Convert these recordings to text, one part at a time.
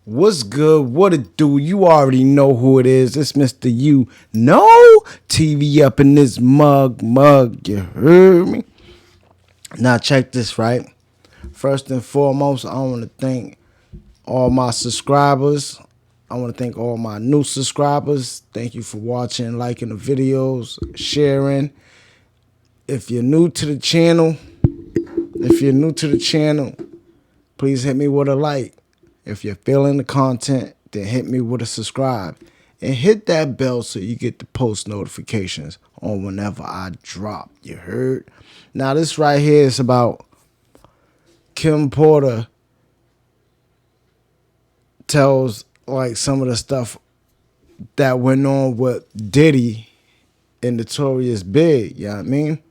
What's good? What it do? You already know who it is. It's Mr. UKNOOo TV up in this mug. You heard me? Now check this, right? First and foremost, I want to thank all my subscribers. I want to thank all my new subscribers. Thank you for watching, liking the videos, sharing. If you're new to the channel, please hit me with a like. If you're feeling the content, then hit me with a subscribe. And hit that bell so you get the post notifications on whenever I drop. You heard? Now this right here is about Kim Porter tells like some of the stuff that went on with Diddy and Notorious Big. You know what I mean?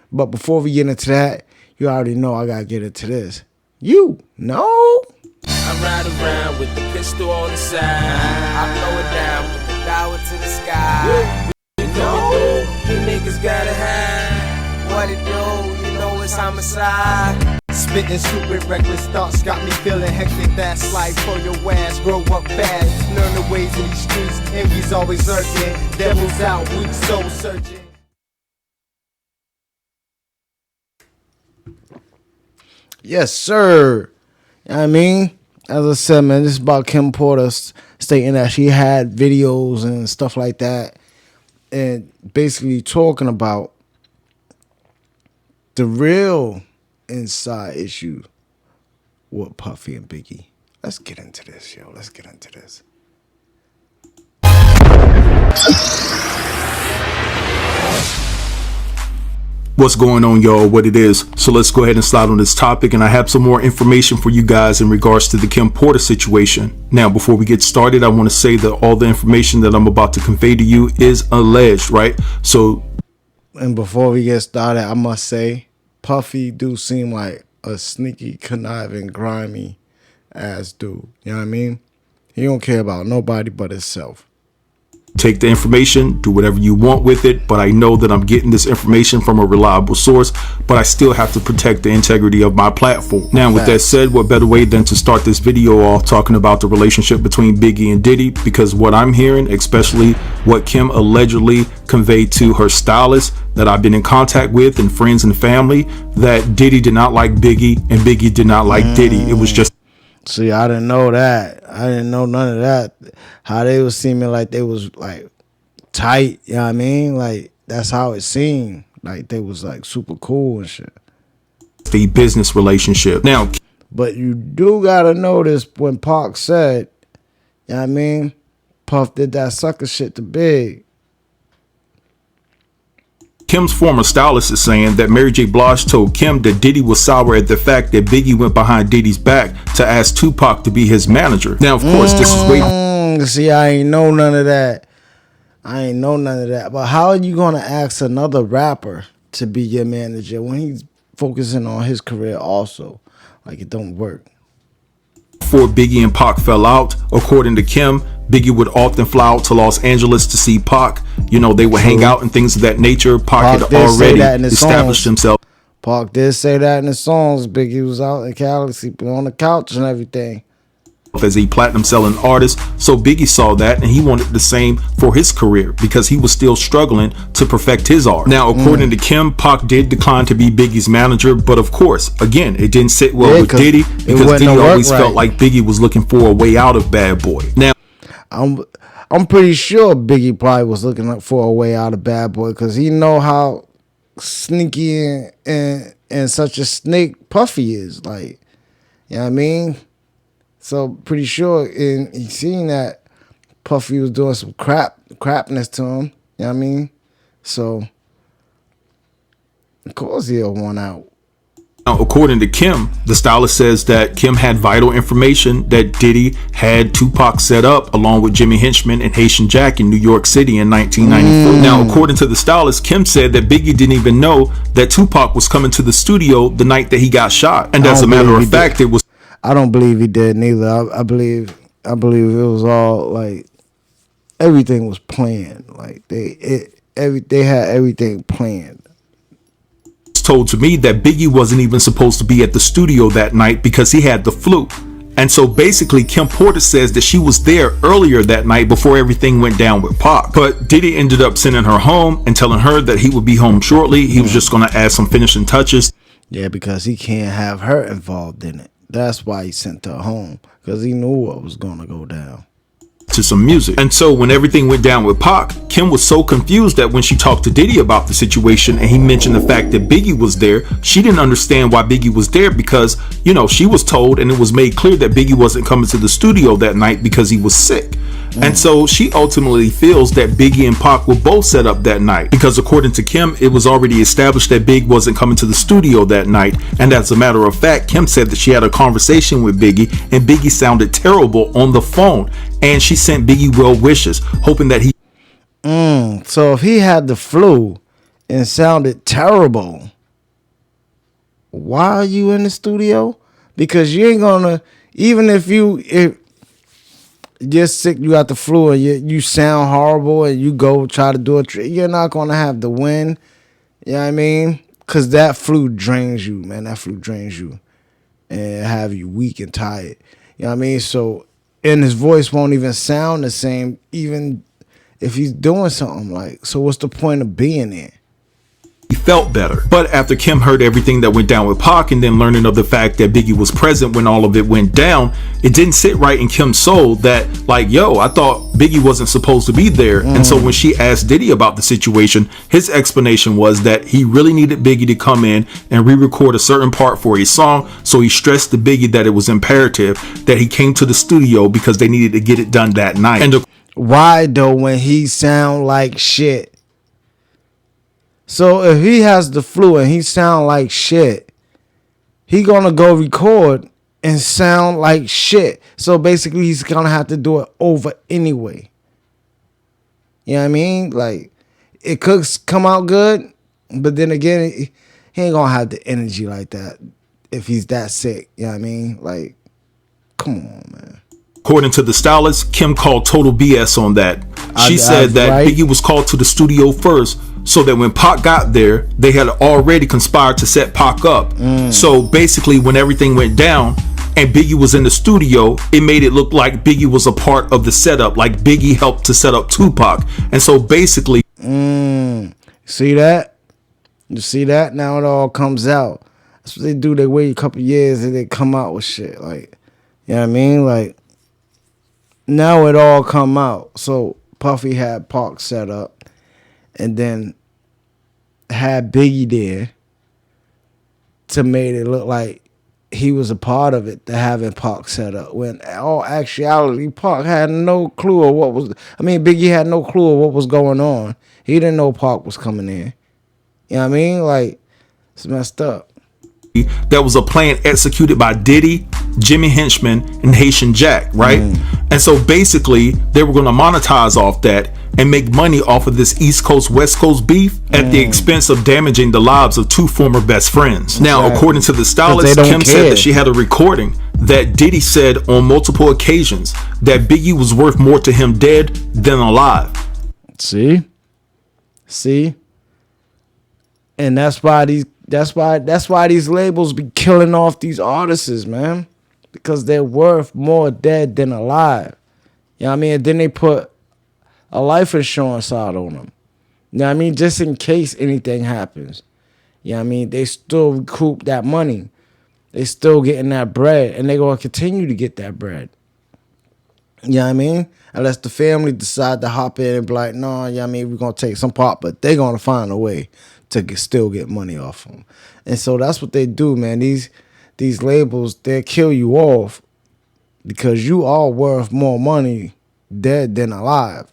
But before we get into that, you already know I gotta get into this. You know? I ride around with the pistol on the side. I blow it down, put the dollar to the sky. You know, you niggas gotta have what it do. You know it's homicide. Spitting stupid, reckless thoughts got me feeling hectic. That's life for your ass. Grow up fast, learn the ways of these streets. Envy's always lurking. Devil's out, weak soul searching. Yes, sir. You know what I mean? As I said, man, this is about Kim Porter stating that she had videos and stuff like that and basically talking about the real inside issue with Puffy and Biggie. Let's get into this, yo. Let's get into this. What's going on, y'all? What it is. So let's go ahead and slide on this topic, and I have some more information for you guys in regards to the Kim Porter situation. Now, before we get started, I want to say that all the information that I'm about to convey to you is alleged, right? So, and before we get started, I must say, Puffy do seem like a sneaky, conniving, grimy ass dude. You know what I mean? He don't care about nobody but himself. take the information, do whatever you want with it, but I know that I'm getting this information from a reliable source, but I still have to protect the integrity of my platform. Now, with that said, what better way than to start this video off talking about the relationship between Biggie and Diddy, because what I'm hearing, especially what Kim allegedly conveyed to her stylist that I've been in contact with and friends and family, that Diddy did not like Biggie and Biggie did not like Diddy. It was just... See, I didn't know that. I didn't know none of that. How they was seeming like they was like tight, you know what I mean? Like that's how it seemed. Like they was like super cool and shit. The business relationship. Now, but you do gotta notice when Pac said, you know what I mean? Puff did that sucker shit to Big. Kim's former stylist is saying that Mary J. Blige told Kim that Diddy was sour at the fact that Biggie went behind Diddy's back to ask Tupac to be his manager. Now, of course, this is way... See, I ain't know none of that. But how are you going to ask another rapper to be your manager when he's focusing on his career also? Like, it don't work. Before Biggie and Pac fell out, according to Kim, Biggie would often fly out to Los Angeles to see Pac. You know, they would hang out and things of that nature. Pac had already established himself. Pac did say that in the songs. Biggie was out in Cali sleeping on the couch and everything as a platinum selling artist. So Biggie saw that and he wanted the same for his career because he was still struggling to perfect his art. Now, according to Kim, Pac did decline to be Biggie's manager, but of course, again, it didn't sit well with Diddy because Diddy always felt like Biggie was looking for a way out of Bad Boy. Now, I'm pretty sure Biggie probably was looking for a way out of Bad Boy because he know how sneaky and such a snake Puffy is. Like, you know what I mean? So pretty sure he seen that Puffy was doing some crapness to him. You know what I mean? So of course he'll want out. Now, according to Kim, the stylist says that Kim had vital information that Diddy had Tupac set up along with Jimmy Henchman and Haitian Jack in New York City in 1994. Now, according to the stylist, Kim said that Biggie didn't even know that Tupac was coming to the studio the night that he got shot. And as a matter of fact, it was... I don't believe he did neither. I believe it was all like everything was planned. Like they had everything planned. Told to me that Biggie wasn't even supposed to be at the studio that night because he had the flu. And so basically Kim Porter says that she was there earlier that night before everything went down with Pac. But Diddy ended up sending her home and telling her that he would be home shortly. He was just going to add some finishing touches. Yeah, because he can't have her involved in it. That's why he sent her home, because he knew what was going to go down. To some music. And so when everything went down with Pac, Kim was so confused that when she talked to Diddy about the situation and he mentioned the fact that Biggie was there, she didn't understand why Biggie was there, because, you know, she was told and it was made clear that Biggie wasn't coming to the studio that night because he was sick. And so she ultimately feels that Biggie and Pac were both set up that night, because according to Kim, it was already established that Big wasn't coming to the studio that night. And as a matter of fact, Kim said that she had a conversation with Biggie and Biggie sounded terrible on the phone. And she sent Biggie well wishes, hoping that he... So if he had the flu and sounded terrible, why are you in the studio? Because you ain't gonna, even if you're sick, you got the flu and you sound horrible and you go try to do a trick, you're not gonna have the win. You know what I mean? Because that flu drains you, man. That flu drains you and have you weak and tired. You know what I mean? So, and his voice won't even sound the same, even if he's doing something like. So what's the point of being there? He felt better. But after Kim heard everything that went down with Pac and then learning of the fact that Biggie was present when all of it went down, it didn't sit right in Kim's soul that, like, yo, I thought Biggie wasn't supposed to be there. And so when she asked Diddy about the situation, his explanation was that he really needed Biggie to come in and re-record a certain part for a song. So he stressed to Biggie that it was imperative that he came to the studio because they needed to get it done that night. And why though, when he sound like shit? So if he has the flu and he sound like shit, he gonna go record and sound like shit. So basically he's gonna have to do it over anyway. You know what I mean? Like, it could come out good, but then again, he ain't gonna have the energy like that if he's that sick. You know what I mean? Like, come on, man. according to the stylist, Kim called total BS on that. She said that right? Biggie was called to the studio first, so that when Pac got there, they had already conspired to set Pac up. So basically, when everything went down and Biggie was in the studio, it made it look like Biggie was a part of the setup, like Biggie helped to set up Tupac. And so basically, see that? You see that? Now it all comes out. That's what they do. They wait a couple years and they come out with shit. Like, you know what I mean? Like, now it all come out. So Puffy had Pac set up and then had Biggie there to make it look like he was a part of it, to having Pac set up. When all actuality, Pac had no clue of what was, Biggie had no clue of what was going on. He didn't know Pac was coming in. You know what I mean? Like, it's messed up. That was a plan executed by Diddy, Jimmy Henchman, and Haitian Jack, right? And so basically, they were going to monetize off that and make money off of this East Coast West Coast beef at the expense of damaging the lives of two former best friends. Now, according to the stylist, Kim said that she had a recording that Diddy said on multiple occasions that Biggie was worth more to him dead than alive. See? And that's why these labels be killing off these artists, man. Because they're worth more dead than alive. You know what I mean? And then they put a life insurance out on them. You know what I mean? Just in case anything happens. You know what I mean? They still recoup that money. They still getting that bread. And they going to continue to get that bread. You know what I mean? Unless the family decide to hop in and be like, no, you know what I mean? We're going to take some part. But they're going to find a way to still get money off them. And so that's what they do, man. These labels, they'll kill you off because you are worth more money dead than alive.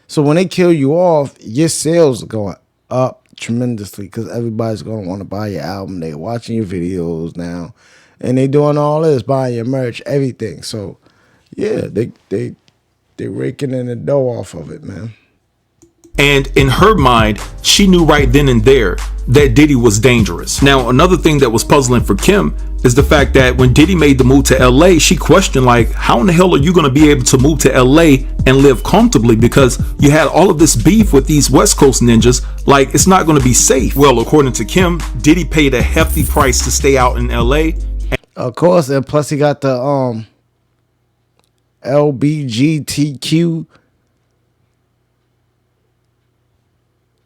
So when they kill you off, your sales are going up tremendously because everybody's going to want to buy your album. They're watching your videos now. And they doing all this, buying your merch, everything. So, yeah, they raking in the dough off of it, man. And in her mind, she knew right then and there that Diddy was dangerous. Now, another thing that was puzzling for Kim is the fact that when Diddy made the move to LA, she questioned, like, how in the hell are you going to be able to move to LA and live comfortably? Because you had all of this beef with these West Coast ninjas. Like, it's not going to be safe. Well, according to Kim, Diddy paid a hefty price to stay out in LA. Of course, and plus he got the LBGTQ.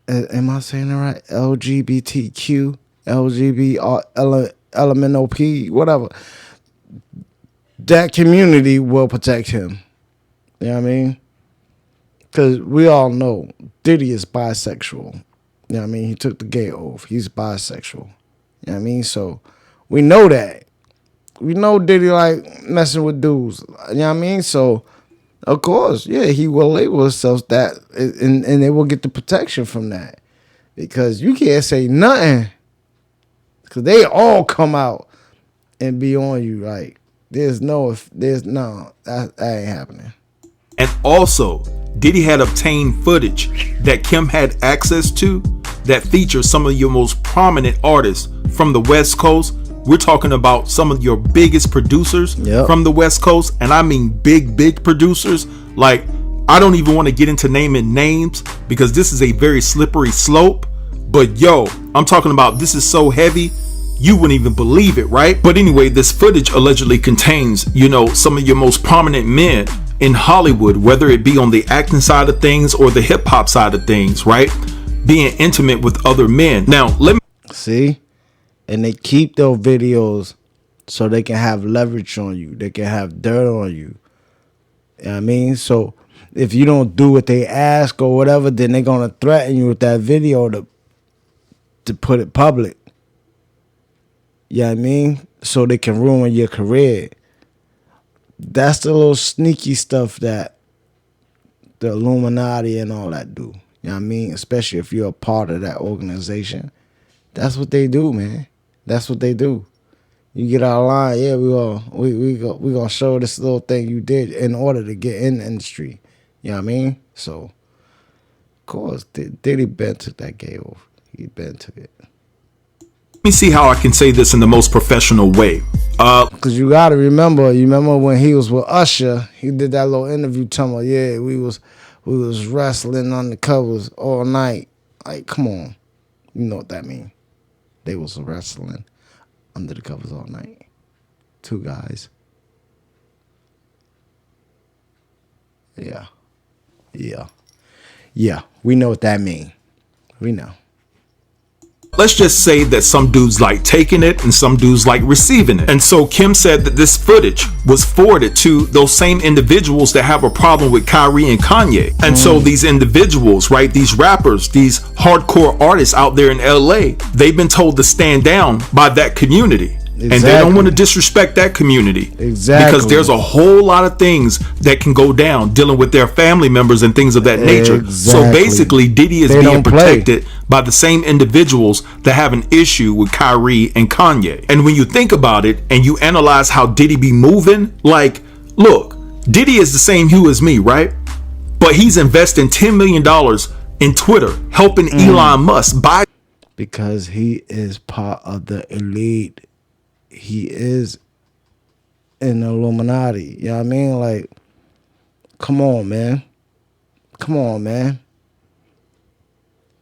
Am I saying it right? LGBTQ, LMNOP, whatever. That community will protect him. You know what I mean? Because we all know Diddy is bisexual. You know what I mean? He took the gay oath. He's bisexual. You know what I mean? So we know that. We know Diddy like messing with dudes. You know what I mean? So, of course, yeah, he will label himself that, and they will get the protection from that. Because you can't say nothing. Because they all come out and be on you. Like, that ain't happening. And also, Diddy had obtained footage that Kim had access to that features some of your most prominent artists from the West Coast. We're talking about some of your biggest producers from the West Coast. And I mean big producers. Like, I don't even want to get into naming names because this is a very slippery slope. But yo, I'm talking about this is so heavy, you wouldn't even believe it, right? But anyway, this footage allegedly contains, you know, some of your most prominent men in Hollywood, whether it be on the acting side of things or the hip hop side of things, right? Being intimate with other men. Now, let me see. And they keep those videos so they can have leverage on you. They can have dirt on you. You know what I mean? So if you don't do what they ask or whatever, then they're going to threaten you with that video to put it public. You know what I mean? So they can ruin your career. That's the little sneaky stuff that the Illuminati and all that do. You know what I mean? Especially if you're a part of that organization. That's what they do, man. That's what they do. You get out of line, yeah, we gonna show this little thing you did in order to get in the industry. You know what I mean? So, of course, Diddy Ben took that gay off. He Ben took it. Let me see how I can say this in the most professional way. Because you got to remember when he was with Usher, he did that little interview telling me, yeah, we was wrestling on the covers all night. Like, come on. You know what that means. They was wrestling under the covers all night. Two guys. Yeah. We know what that means. We know. Let's just say that some dudes like taking it and some dudes like receiving it. And so Kim said that this footage was forwarded to those same individuals that have a problem with Kyrie and Kanye. And so these individuals, right, these rappers, these hardcore artists out there in LA, they've been told to stand down by that community. Exactly. And they don't want to disrespect that community. Exactly. Because there's a whole lot of things that can go down dealing with their family members and things of that nature. Exactly. So basically, Diddy is being protected by the same individuals that have an issue with Kyrie and Kanye. And when you think about it and you analyze how Diddy be moving, like, look, Diddy is the same hue as me, right? But he's investing $10 million in Twitter, helping Elon Musk buy. Because he is part of the elite. He is in the Illuminati. You know what I mean? Like, come on, man.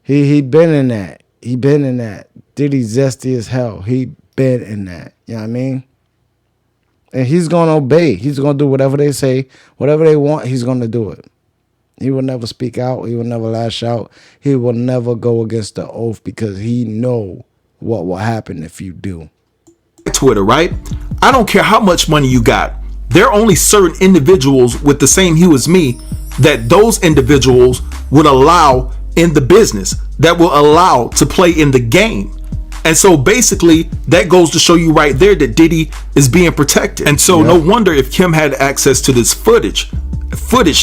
He been in that. Diddy zesty as hell. He been in that. You know what I mean? And he's going to obey. He's going to do whatever they say. Whatever they want, he's going to do it. He will never speak out. He will never lash out. He will never go against the oath because he know what will happen if you do. Twitter, right? I don't care how much money you got. There are only certain individuals with the same hue as me that those individuals would allow in the business, that will allow to play in the game. And so basically that goes to show you right there that Diddy is being protected. And so no wonder if Kim had access to this footage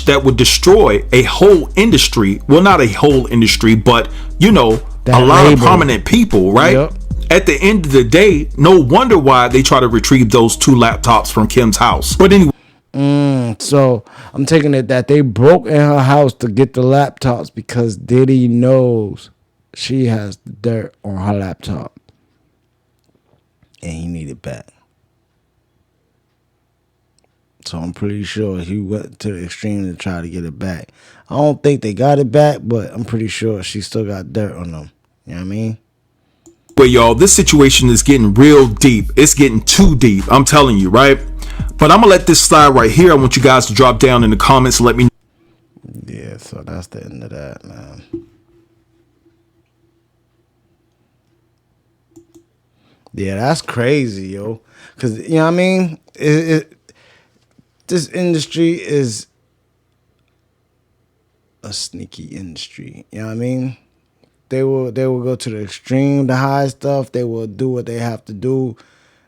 that would destroy a whole industry. Well, not a whole industry, but you know, that a lot of prominent people, right? Yep. At the end of the day, no wonder why they try to retrieve those 2 laptops from Kim's house. But anyway. So I'm taking it that they broke in her house to get the laptops because Diddy knows she has the dirt on her laptop. And he need it back. So I'm pretty sure he went to the extreme to try to get it back. I don't think they got it back, but I'm pretty sure she still got dirt on them. You know what I mean? But y'all, this situation is getting real deep. It's getting too deep. I'm telling you, right? But I'm gonna let this slide right here. I want you guys to drop down in the comments and let me know. Yeah, so that's the end of that, man. Yeah, that's crazy, yo. Cause you know what I mean? This industry is a sneaky industry. You know what I mean? They will go to the extreme to hide stuff. They will do what they have to do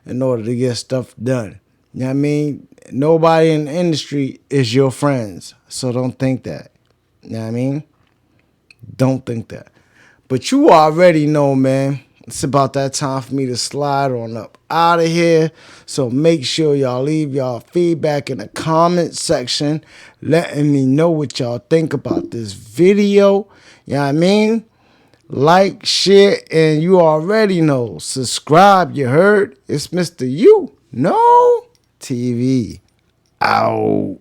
in order to get stuff done. You know what I mean? Nobody in the industry is your friends. So don't think that. You know what I mean? Don't think that. But you already know, man. It's about that time for me to slide on up out of here. So make sure y'all leave y'all feedback in the comment section, letting me know what y'all think about this video. You know what I mean? Like, share, and you already know. Subscribe, you heard? It's Mr. UKNOOo TV. Out.